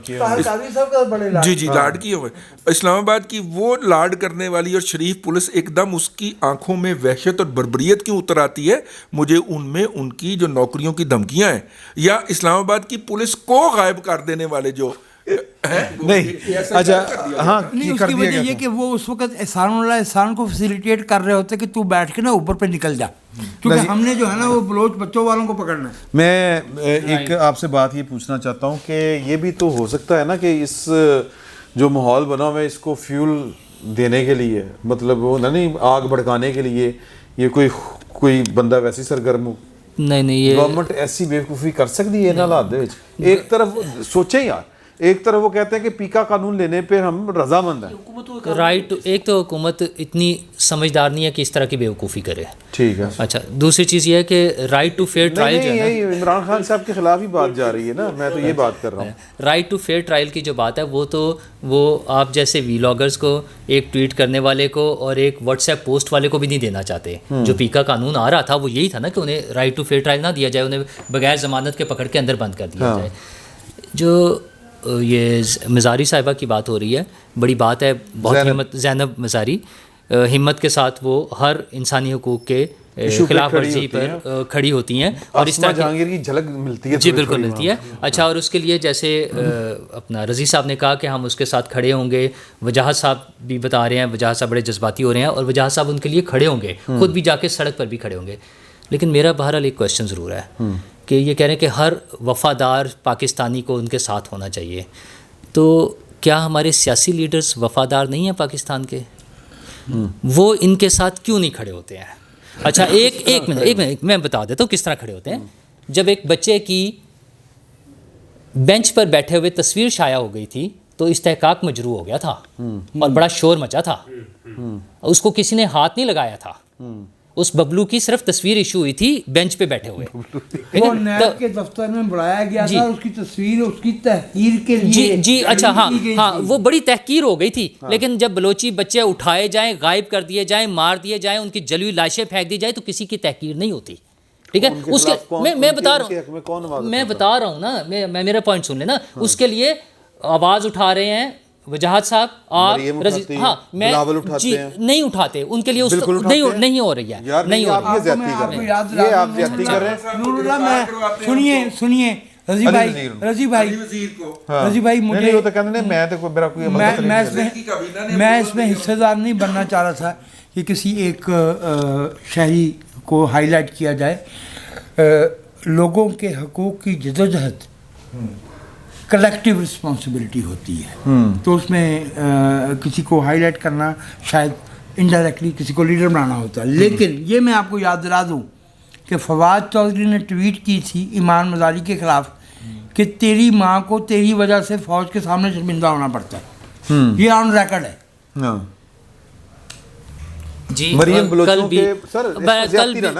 جی لاڈ کیے ہوئے. اسلام آباد کی وہ لاڈ کرنے والی اور شریف پولیس ایک دم اس کی آنکھوں میں وحشت اور بربریت کیوں اتر آتی ہے. مجھے ان میں ان کی جو نوکریوں کی دھمکیاں ہیں، یا اسلام آباد کی پولیس کو غائب کر دینے والے جو نہیں. اچھا ہاں نہیں، اس کی وجہ یہ کہ وہ اس وقت احسان اللہ احسان کو فیسیلیٹیٹ کر رہے ہوتے کہ تو بیٹھ کے نا اوپر پہ نکل جا، کیونکہ ہم نے جو ہے نا وہ بلوچ بچوں والوں کو پکڑنا ہے. میں ایک آپ سے بات یہ پوچھنا چاہتا ہوں کہ یہ بھی تو ہو سکتا ہے نا کہ اس جو ماحول بنا ہوا ہے اس کو فیول دینے کے لیے، مطلب وہ نہیں آگ بھڑکانے کے لیے یہ کوئی بندہ ویسی سرگرم ہو. نہیں یہ گورنمنٹ ایسی بیوقوفی کر سکتی ہے ان حالات دے وچ. ایک طرف سوچیں یار، ایک طرف وہ کہتے ہیں کہ پیکا قانون لینے پہ ہم رضامند ہیں، رائٹ. ایک تو حکومت اتنی سمجھدار نہیں ہے کہ اس طرح کی بیوقوفی کرے. ٹھیک ہے. اچھا دوسری چیز یہ ہے کہ رائٹ ٹو فیئر ٹرائل جو ہے نا، عمران خان صاحب کے خلاف ہی بات جا رہی ہے نا، میں تو یہ بات کر رہا ہوں. رائٹ ٹو فیئر ٹرائل کی جو بات ہے وہ آپ جیسے ویلاگرز کو، ایک ٹویٹ کرنے والے کو اور ایک واٹس ایپ پوسٹ والے کو بھی نہیں دینا چاہتے. جو پیکا قانون آ رہا تھا وہ یہی تھا نا کہ انہیں رائٹ ٹو فیئر ٹرائل نہ دیا جائے، انہیں بغیر ضمانت کے پکڑ کے اندر بند کر دیا جائے. جو یہ مزاری صاحبہ کی بات ہو رہی ہے، بڑی بات ہے، بہت ہمت، زینب مزاری ہمت کے ساتھ وہ ہر انسانی حقوق کے خلاف ورزی پر کھڑی ہوتی ہیں، اور اس طرح جہانگیر کی جھلک ملتی ہے. جی بالکل ملتی ہے. اچھا، اور اس کے لیے جیسے اپنا رضی صاحب نے کہا کہ ہم اس کے ساتھ کھڑے ہوں گے، وجاہت صاحب بھی بتا رہے ہیں، وجاہت صاحب بڑے جذباتی ہو رہے ہیں اور وجاہت صاحب ان کے لیے کھڑے ہوں گے، خود بھی جا کے سڑک پر بھی کھڑے ہوں گے. لیکن میرا بہرحال ایک کویشچن ضرور ہے کہ یہ کہہ رہے ہیں کہ ہر وفادار پاکستانی کو ان کے ساتھ ہونا چاہیے. تو کیا ہمارے سیاسی لیڈرز وفادار نہیں ہیں پاکستان کے؟ وہ ان کے ساتھ کیوں نہیں کھڑے ہوتے ہیں؟ اچھا ایک منٹ میں بتا دیتا ہوں کس طرح کھڑے ہوتے ہیں. جب ایک بچے کی بینچ پر بیٹھے ہوئے تصویر شائع ہو گئی تھی تو استحقاق مجروح ہو گیا تھا اور بڑا شور مچا تھا. اس کو کسی نے ہاتھ نہیں لگایا تھا، اس ببلو کی صرف تصویر ایشو ہوئی تھی بینچ پہ بیٹھے ہوئے. وہ نیب کے دفتر میں بلایا گیا تھا، اس کی تصویر اس کی تحقیر کے لیے جی اچھا ہاں وہ بڑی تحقیر ہو گئی تھی. لیکن جب بلوچی بچے اٹھائے جائیں، غائب کر دیے جائیں، مار دیے جائیں، ان کی جلی ہوئی لاشیں پھینک دی جائیں تو کسی کی تحقیر نہیں ہوتی. ٹھیک ہے، اس کے میں بتا رہا ہوں نا، میں میرا پوائنٹ سن لیں نا. اس کے لیے آواز اٹھا رہے ہیں وجاہت صاحب اور ہاں میں جی نہیں اٹھاتے، ان کے لیے نہیں ہو رہی ہے. نہیں ہو رہی. سنیے رضی بھائی مجھے میں اس میں حصے دار نہیں بننا چاہ رہا تھا کہ کسی ایک شہری کو ہائی لائٹ کیا جائے. لوگوں کے حقوق کی جدوجہد کلیکٹیو رسپانسبلٹی ہوتی ہے، تو اس میں کسی کو ہائی لائٹ کرنا شاید انڈائریکٹلی کسی کو لیڈر بنانا ہوتا ہے. لیکن یہ میں آپ کو یاد دلا دوں کہ فواد چودھری نے ٹویٹ کی تھی ایمان مزاری کے خلاف کہ تیری ماں کو تیری وجہ سے فوج کے سامنے شرمندہ ہونا پڑتا ہے، یہ آن ریکارڈ ہے. ہاں جی مریم کل بلوچوں بھی کے سر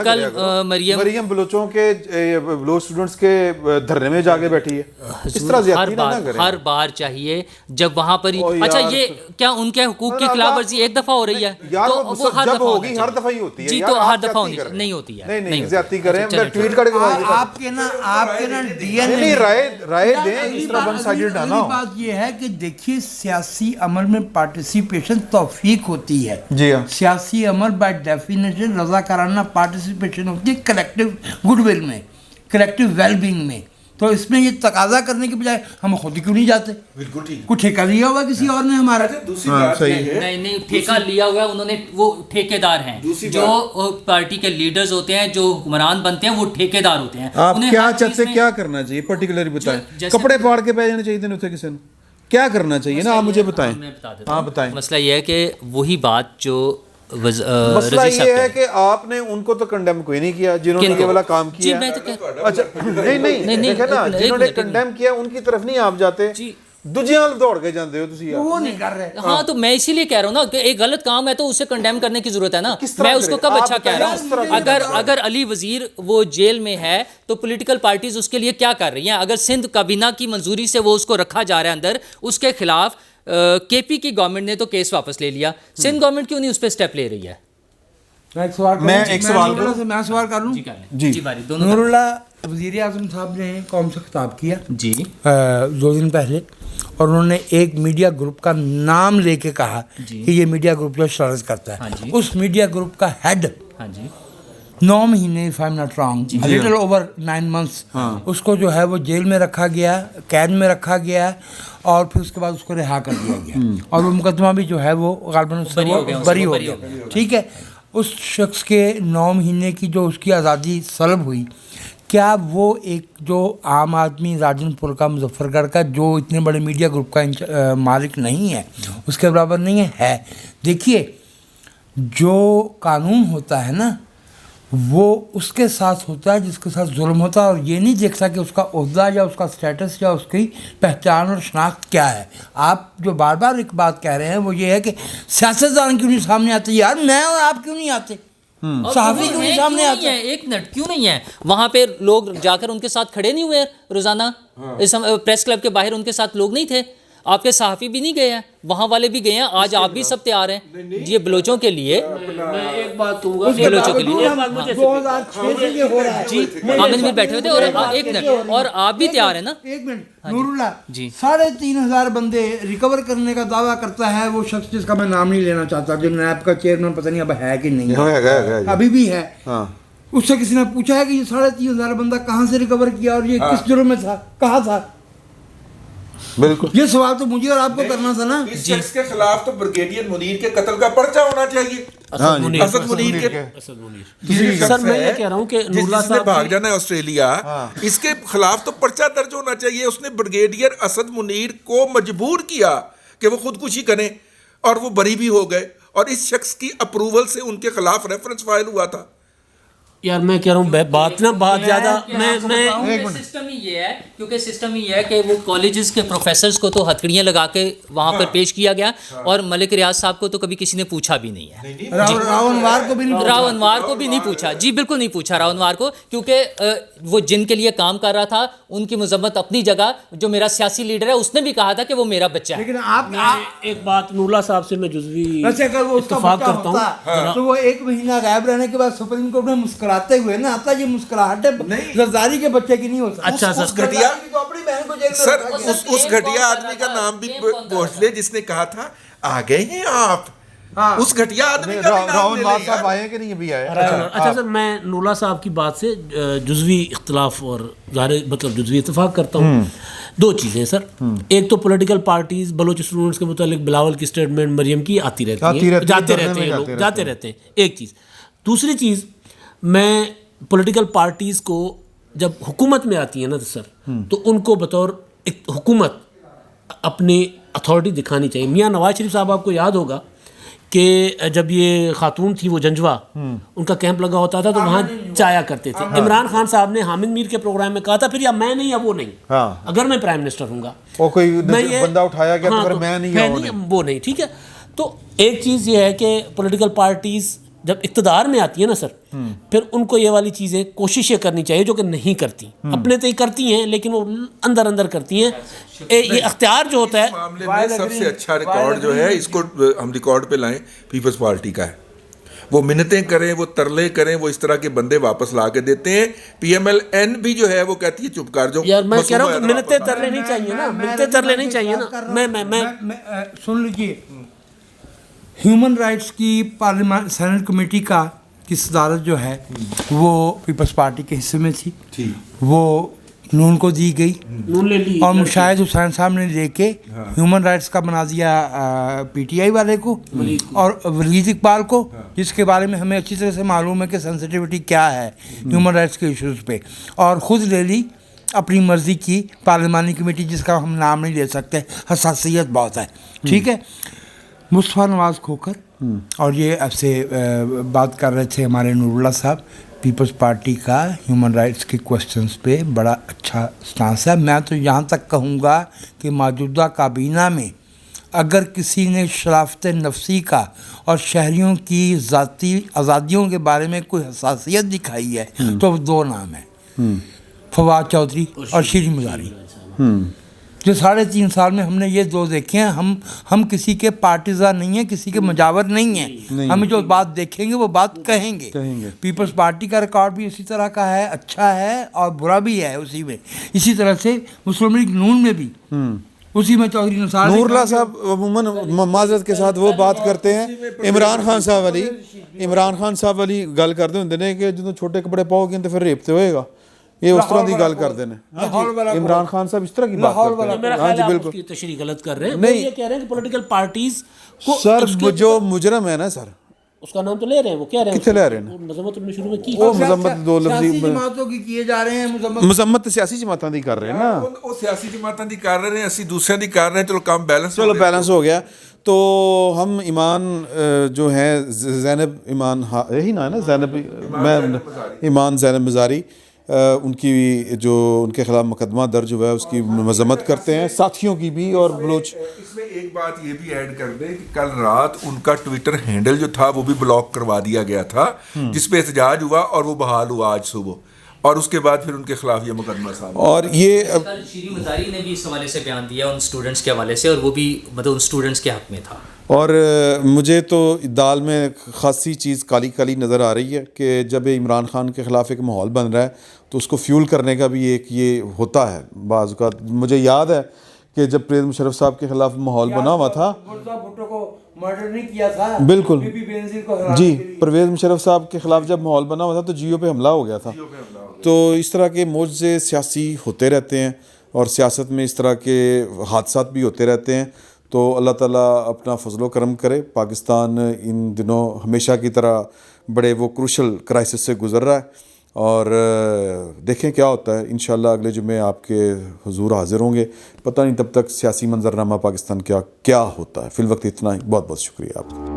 کل مریم بلوچوں کے بلوچ اسٹوڈنٹس کے دھرنے میں جا کے بیٹھی ہے، اس طرح زیادتی نہ کریں. ہر بار چاہیے جب وہاں پر اچھا یہ کیا ان کے حقوق کی خلاف ورزی ایک دفعہ ہو رہی ہے تو وہ ہر دفعہ ہوگی، ہر دفعہ ہی ہوتی ہے جی، تو ہر دفعہ نہیں ہوتی ہے. نہیں زیادتی کریں. ٹویٹ کر کے آپ کے نا ڈی این نہیں رائے دیں، اس طرح ون سائیڈڈ نہ ہو. بات یہ ہے کہ دیکھیے سیاسی عمل میں پارٹیسپیشن توفیق ہوتی ہے. جی ہاں، سیاسی عمل بائی ڈیفینیشن رضاکارانہ پارٹیسپیشن ہوتی ہے کلیکٹیو گڈ ول میں، کلیکٹیو ویل بینگ میں. تو اس میں یہ تقاضا کرنے کے بجائے ہم خود ہی کیوں نہیں جاتے؟ بالکل ٹھیک. کچھ ٹھیکہ لیا ہوا کسی اور نے ہمارا. دوسری بات یہ ہے نہیں ٹھیکہ لیا ہوا ہے انہوں نے، وہ ٹھیکیدار ہیں جو پارٹی کے لیڈرز ہوتے ہیں، جو حکمران بنتے ہیں وہ ٹھیکیدار ہوتے ہیں. آپ کیا چاہتے کیا کرنا چاہیے پرٹیکولرلی بتائیں. کپڑے پاڑ کے پہ جانے چاہیے تھے اسے کسی نے، کیا کرنا چاہیے نا آپ مجھے بتائیں. ہاں بتائیں. مسئلہ یہ ہے کہ وہی بات جو مسئلہ یہ ہے کہ آپ نے ان کو تو کنڈیم کوئی نہیں کیا جنہوں نے یہ والا کام کیا. اچھا نہیں دیکھیں نا، جنہوں نے کنڈیم کیا ان کی طرف نہیں آپ جاتے، دوجیاں دوڑ کے جاندے ہو تسی. وہ نہیں کر رہے. ہاں تو میں اسی لیے کہہ رہا ہوں نا کہ ایک غلط کام ہے تو اسے کنڈیم کرنے کی ضرورت ہے نا. میں اس کو کب اچھا کہہ رہا ہوں؟ اگر علی وزیر وہ جیل میں ہے تو پولیٹیکل پارٹیز اس کے لیے کیا کر رہی ہیں؟ اگر سندھ کابینہ کی منظوری سے وہ اس کو رکھا جا رہا ہے اندر، اس کے خلاف کے پی کی گورنمنٹ نے تو کیس واپس لے لیا، سندھ گورنمنٹ کیوں نہیں اس پہ سٹیپ لے رہی ہے؟ میں ایک سوال سوال کر لوں. جی نور اللہ وزیر اعظم صاحب نے قوم سے خطاب کیا جی 2 دن پہلے، اور انہوں نے ایک میڈیا گروپ کا نام لے کے کہا کہ یہ میڈیا گروپ جو شرارت کرتا ہے. اس میڈیا گروپ کا ہیڈ 9 مہینے if I'm not wrong, a little over 9 months اس کو جو ہے وہ جیل میں رکھا گیا، قید میں رکھا گیا، اور پھر اس کے بعد اس کو رہا کر دیا گیا، اور وہ مقدمہ بھی جو ہے وہ غالباً بری ہو گیا. ٹھیک ہے. اس شخص کے 9 مہینے کی جو اس کی آزادی سلب ہوئی، کیا وہ ایک جو عام آدمی راجن پور کا، مظفر گڑھ کا، جو اتنے بڑے میڈیا گروپ کا مالک نہیں ہے، اس کے برابر نہیں ہے؟ دیکھیے جو قانون ہوتا ہے نا وہ اس کے ساتھ ہوتا ہے جس کے ساتھ ظلم ہوتا ہے، اور یہ نہیں دیکھتا کہ اس کا عہدہ یا اس کا سٹیٹس یا اس کی پہچان اور شناخت کیا ہے. آپ جو بار بار ایک بات کہہ رہے ہیں وہ یہ ہے کہ سیاستدان کیوں نہیں سامنے آتے؟ یار میں اور آپ کیوں نہیں آتے؟ صحافی کیوں نہیں سامنے آتے؟ ایک منٹ کیوں نہیں ہے؟ وہاں پہ لوگ جا کر ان کے ساتھ کھڑے نہیں ہوئے روزانہ؟ پریس کلب کے باہر ان کے ساتھ لوگ نہیں تھے؟ آپ کے صحافی بھی نہیں گئے ہیں، وہاں والے بھی گئے ہیں. آج آپ بھی سب تیار ہیں یہ بلوچوں کے لیے. میں ایک بات کہوں گا بلوچوں کے لیے 2006 سے یہ ہو رہا ہے. جی حامد میر بیٹھے ہوئے تھے، اور ایک منٹ، اور آپ بھی تیار ہیں نا؟ ایک منٹ نور اللہ، 3,500 بندے ریکور کرنے کا دعویٰ کرتا ہے وہ شخص جس کا میں نام نہیں لینا چاہتا، جو نیب کا چیئرمین پتہ نہیں اب ہے کہ نہیں ہے، ابھی بھی ہے. اس سے کسی نے پوچھا ہے کہ یہ 3,500 بندہ کہاں سے ریکور کیا اور یہ کس جرم میں تھا، کہاں تھا؟ بالکل یہ سوال تو مجھے اور آپ کو کرنا تھا نا. اس شخص کے خلاف تو بریگیڈیئر منیر کے قتل کا پرچہ ہونا چاہیے. اسد منیر کے سر میں یہ کہہ رہا ہوں کہ جس نے بھاگ جانا ہے آسٹریلیا، اس کے خلاف تو پرچہ درج ہونا چاہیے. اس نے بریگیڈیئر اسد منیر کو مجبور کیا کہ وہ خودکشی کریں، اور وہ بری بھی ہو گئے، اور اس شخص کی اپروول سے ان کے خلاف ریفرنس فائل ہوا تھا. یار میں کہہ رہا ہوں بات نا بہت زیادہ میں سسٹم ہی یہ ہے، کیونکہ سسٹم ہی یہ ہے کہ وہ کالجز کے پروفیسرز کو تو ہتھکڑیاں لگا کے وہاں پر پیش کیا گیا، اور ملک ریاض صاحب کو تو کبھی کسی نے پوچھا بھی نہیں ہے. راو انوار کو بھی نہیں پوچھا. جی بالکل نہیں پوچھا راو انوار کو، کیونکہ وہ جن کے لیے کام کر رہا تھا ان کی مذمت اپنی جگہ. جو میرا سیاسی لیڈر ہے اس نے بھی کہا تھا کہ وہ میرا بچہ ہے. لیکن آپ ایک بات نورلا صاحب سے میں جزوی اگر وہ اتفاق کرتا ہوں تو وہ 1 مہینہ غائب رہنے کے بعد سپریم کورٹ میں مسکراتے ہوئے نا آتا، یہ مسکراہٹ زرداری کے بچے کی نہیں ہو سکتی. اچھا سر اس گھٹیا آدمی کا نام بھی پوچھ لے جس نے کہا تھا آ گئے ہیں آپ. اس گھٹیا آدمی کا بھی نام لے لیں. صاحب آئے کہ نہیں ابھی آئے؟ اچھا سر میں نورلا صاحب کی بات سے جزوی اختلاف اور ظاہر مطلب جزوی اتفاق کرتا ہوں. 2 چیزیں سر، ایک تو پولیٹیکل پارٹیز بلوچ اسٹوڈنٹس کے متعلق بلاول کی اسٹیٹمنٹ مریم کی آتی رہتی ہے، جاتے رہتے ہیں ایک چیز. دوسری چیز، میں پولیٹیکل پارٹیز کو جب حکومت میں آتی ہیں نا سر، تو ان کو بطور حکومت اپنی اتھارٹی دکھانی چاہیے. میاں نواز شریف صاحب آپ کو یاد ہوگا کہ جب یہ خاتون تھی وہ جنجوا ان کا کیمپ لگا ہوتا تھا تو وہاں جایا کرتے تھے. عمران خان صاحب نے حامد میر کے پروگرام میں کہا تھا پھر یا میں نہیں یا وہ نہیں, اگر میں پرائم منسٹر ہوں گا اور کوئی بندہ اٹھایا گیا تو پھر میں نہیں یا وہ نہیں. ٹھیک ہے, تو ایک چیز یہ ہے کہ پولیٹیکل پارٹیز جب اقتدار میں آتی ہیں نا سر, پھر ان کو یہ والی چیزیں کوششیں کرنی چاہیے جو کہ نہیں کرتی. اپنے تو ہی کرتی ہیں لیکن وہ اندر اندر کرتی ہیں. یہ اختیار جو ہوتا ہے معاملے میں سب سے اچھا ریکارڈ جو ہے اس کو ہم ریکارڈ پہ لائیں پیپلز پارٹی کا ہے. وہ منتیں کریں, وہ ترلے کریں, وہ اس طرح کے بندے واپس لا کے دیتے ہیں. پی ایم ایل این بھی جو ہے وہ کہتی ہے چپ کر جاؤ. یار میں کہہ رہا ہوں کہ منتیں ترلے نہیں چاہیے نا, منتیں ترلے نہیں چاہیے نا. میں سن لیجیے, ہیومن رائٹس کی پارلیمان سینٹ کمیٹی کی صدارت جو ہے وہ پیپلز پارٹی کے حصے میں تھی, وہ نون کو دی گئی اور مشاہد حسین صاحب نے لے کے ہیومن رائٹس کا بنا دیا پی ٹی آئی والے کو اور ولید اقبال کو, جس کے بارے میں ہمیں اچھی طرح سے معلوم ہے کہ سینسٹیوٹی کیا ہے ہیومن رائٹس کے ایشوز پہ, اور خود لے لی اپنی مرضی کی پارلیمانی کمیٹی جس کا ہم نام نہیں لے سکتے, حساسیت بہت ہے. ٹھیک ہے, مصطفیٰ نواز کھوکر اور یہ اب سے بات کر رہے تھے ہمارے نور اللہ صاحب, پیپلز پارٹی کا ہیومن رائٹس کے کوسچنز پہ بڑا اچھا سٹانس ہے. میں تو یہاں تک کہوں گا کہ موجودہ کابینہ میں اگر کسی نے شرافت نفسی کا اور شہریوں کی ذاتی آزادیوں کے بارے میں کوئی حساسیت دکھائی ہے تو وہ دو نام ہیں, فواد چودھری اور شیریں مزاری. جو 3.5 سال میں ہم نے یہ دو دیکھے ہیں. ہم کسی کے پارٹیزا نہیں ہیں, کسی کے مجاور نہیں ہیں. ہم جو بات دیکھیں گے وہ بات کہیں گے. پیپلز پارٹی کا ریکارڈ بھی اسی طرح کا ہے, اچھا ہے اور برا بھی ہے اسی میں. اسی طرح سے مسلم لیگ نون میں بھی اسی میں چودھری نثار نور اللہ صاحب عموماً معذرت کے ساتھ وہ بات کرتے ہیں. عمران خان صاحب والی گل کرتے ہوندے نے کہ جدوں چھوٹے کپڑے پاؤ گے تو پھر ریپ تے ہوئے گا. یہ اس طرح کی گل کرتے ہیں عمران خان صاحب, اس طرح کی بات کرتے ہیں. میرا خیال ہے آپ اس کی تشریح غلط کر رہے ہیں. وہ یہ کہہ رہے ہیں کہ پولیٹیکل پارٹیز کو سر جو مجرم ہے نا سر, اس کا نام تو لے رہے ہیں, وہ کہہ رہے ہیں کتنے لے رہے ہیں مذمت انہوں نے شروع میں کی. وہ مذمت دو لفظی جماعتوں کی کیے جا رہے ہیں, مذمت سیاسی جماعتوں دی کر رہے ہیں نا, وہ سیاسی جماعتوں دی کر رہے ہیں, اسی دوسرے دی کر رہے ہیں. چلو کام بیلنس, چلو بیلنس ہو گیا. تو ہم ایمان جو ہیں زینب ایمان, یہی نا ہے نا زینب, میں ایمان زینب مزاری, ان کی جو ان کے خلاف مقدمہ درج ہوا ہے اس کی مذمت کرتے ہیں, ساتھیوں کی بھی. اور بلوچ اس میں ایک بات یہ بھی ایڈ کر دیں کہ کل رات ان کا ٹویٹر ہینڈل جو تھا وہ بھی بلاک کروا دیا گیا تھا, جس پہ احتجاج ہوا اور وہ بحال ہوا آج صبح, اور اس کے بعد پھر ان کے خلاف یہ مقدمہ صاحب. اور یہ شیریں مزاری نے بھی اس حوالے سے بیان دیا ان اسٹوڈنٹس کے حوالے سے, اور وہ بھی مطلب ان اسٹوڈنٹس کے حق میں تھا. اور مجھے تو دال میں خاصی چیز کالی کالی نظر آ رہی ہے کہ جب عمران خان کے خلاف ایک ماحول بن رہا ہے تو اس کو فیول کرنے کا بھی ایک یہ ہوتا ہے بعض اوقات. مجھے یاد ہے کہ جب پرویز مشرف صاحب کے خلاف ماحول بنا ہوا تھا, مرڈر نہیں کیا تھا بالکل جی, پرویز مشرف صاحب کے خلاف جب ماحول بنا ہوا تھا تو جیو پہ حملہ ہو گیا تھا. تو اس طرح کے معجزے سیاسی ہوتے رہتے ہیں اور سیاست میں اس طرح کے حادثات بھی ہوتے رہتے ہیں. تو اللہ تعالیٰ اپنا فضل و کرم کرے. پاکستان ان دنوں ہمیشہ کی طرح بڑے وہ کروشل کرائسس سے گزر رہا ہے, اور دیکھیں کیا ہوتا ہے. انشاءاللہ اگلے جمعے آپ کے حضور حاضر ہوں گے. پتہ نہیں تب تک سیاسی منظرنامہ پاکستان کیا ہوتا ہے. فی الوقت اتنا ہی. بہت بہت شکریہ آپ کا.